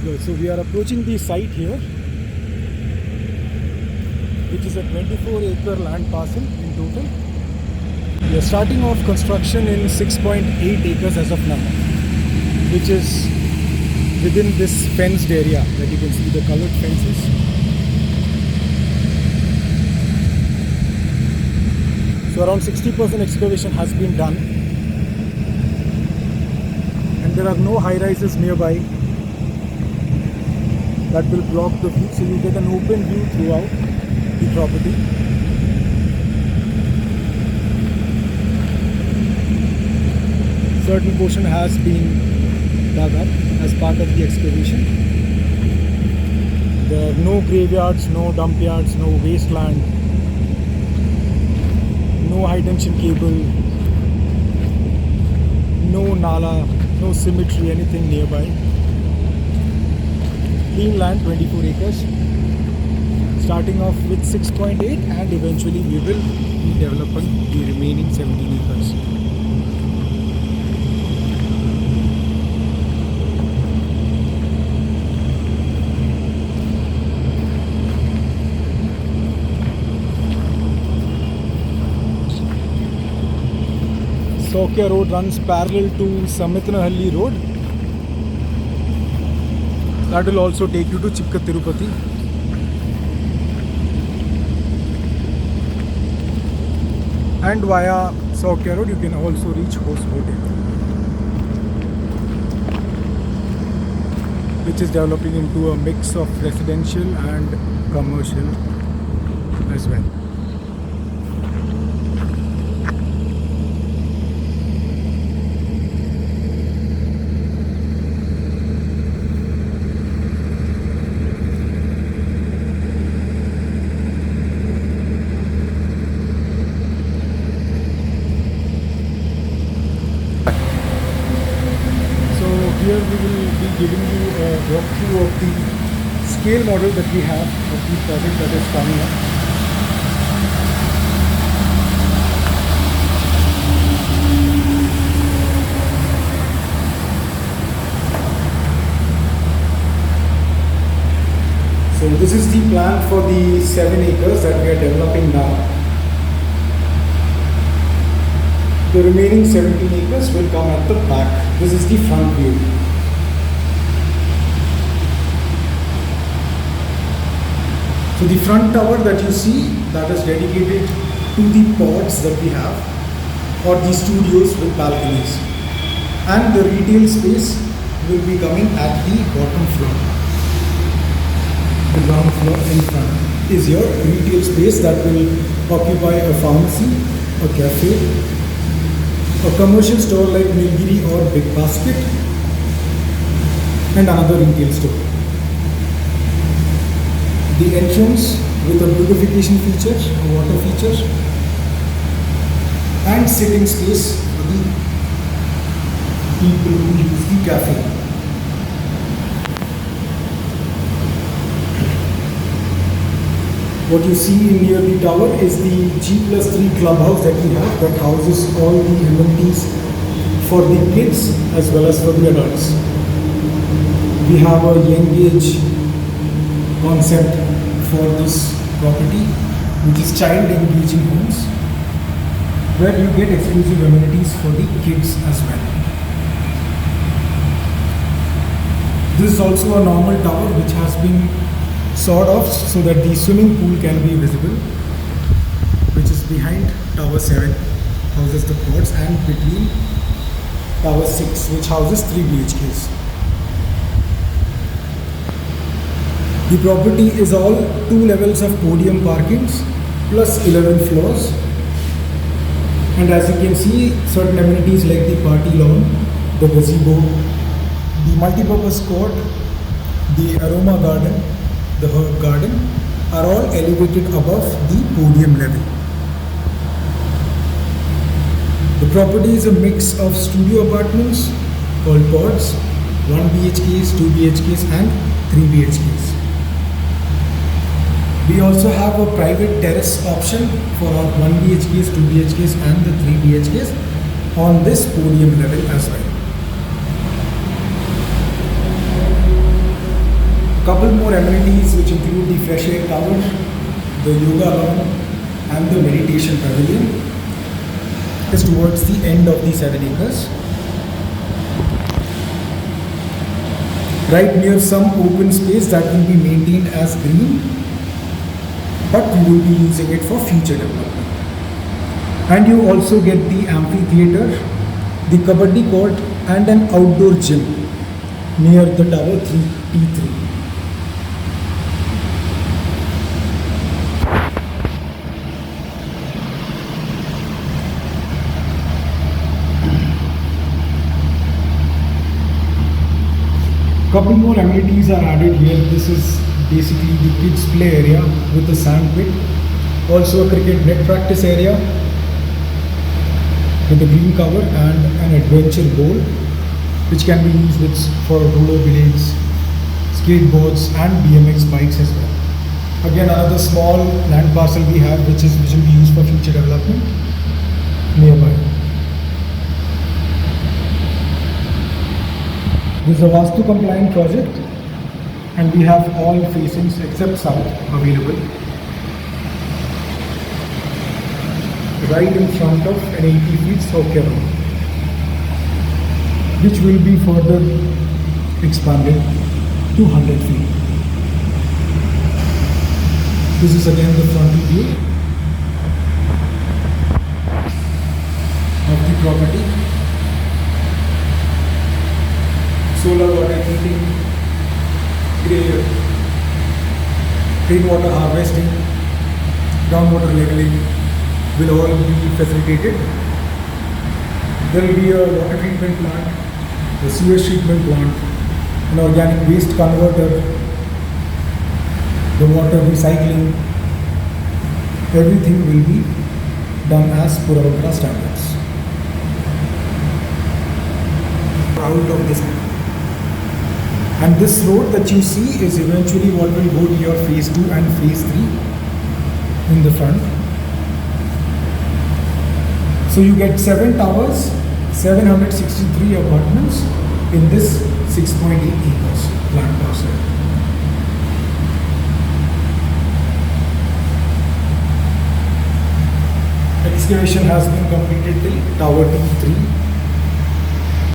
Good. So we are approaching the site here, which is a 24-acre land parcel in total. We are starting off construction in 6.8 acres as of now, which is within this fenced area that you can see the colored fences. So around 60% excavation has been done, and there are no high rises nearby that will block the view, so you get an open view throughout the property. Certain portion has been dug up as part of the excavation. There are no graveyards, no dump yards, no wasteland, no high tension cable, no nala, no cemetery, anything nearby. Clean land, 24 acres, starting off with 6.8, and eventually we will be developing the remaining 17 acres. Sokya Road runs parallel to Samitnahalli Road. That will also take you to Chikka Tirupati. And via Sokya Road you can also reach Hoskote, which is developing into a mix of residential and commercial as well. Here we will be giving you a walkthrough of the scale model that we have of the project that is coming up. So this is the plan for the 7 acres that we are developing now. The remaining 17 acres will come at the back. This is the front view. So the front tower that you see, that is dedicated to the pods that we have, or the studios with balconies. And the retail space will be coming at the bottom floor. The ground floor in front is your retail space that will occupy a pharmacy, a cafe, a commercial store like Nilgiri or Big Basket, and another retail store. The entrance with a beautification feature, a water feature, and sitting space for the people who use the cafe. What you see near the tower is the G+3 clubhouse that we have, that houses all the amenities for the kids as well as for the adults. We have a young age concept for this property, which is child engaging homes, where you get exclusive amenities for the kids as well. This is also a normal tower which has been sawed off so that the swimming pool can be visible, which is behind Tower 7, houses the pods, and between Tower 6, which houses 3 BHKs. The property is all 2 levels of podium parkings plus 11 floors, and as you can see, certain amenities like the party lawn, the gazebo, the multi-purpose court, the aroma garden, the herb garden are all elevated above the podium level. The property is a mix of studio apartments called pods, 1 BHKs, 2 BHKs and 3 BHKs. We also have a private terrace option for our 1 BHKs, 2 BHKs and the 3 BHKs on this podium level as well. Couple more amenities which include the fresh air tower, the yoga lawn and the meditation pavilion is towards the end of the 7 acres. Right near some open space that will be maintained as green, but we will be using it for future development. And you also get the amphitheater, the kabaddi court and an outdoor gym near the tower 3T3. Couple more amenities are added here. This is basically the kids play area with a sand pit, also a cricket net practice area with a green cover and an adventure bowl which can be used for rollerblades, skateboards and BMX bikes as well. Again, another small land parcel we have which will be used for future development nearby. This is a Vastu compliant project and we have all facings except south available right in front of an 80 feet Saukya Road, which will be further expanded to 100 feet. This is again the frontal view of the property. Solar water heating, rainwater harvesting, groundwater leveling will all be facilitated. There will be a water treatment plant, a sewage treatment plant, an organic waste converter, the water recycling. Everything will be done as Puravankara standards. Out of this. And this road that you see is eventually what will go to your phase 2 and phase 3 in the front. So you get 7 towers, 763 apartments in this 6.8 acres land parcel. Excavation has been completed till tower T3.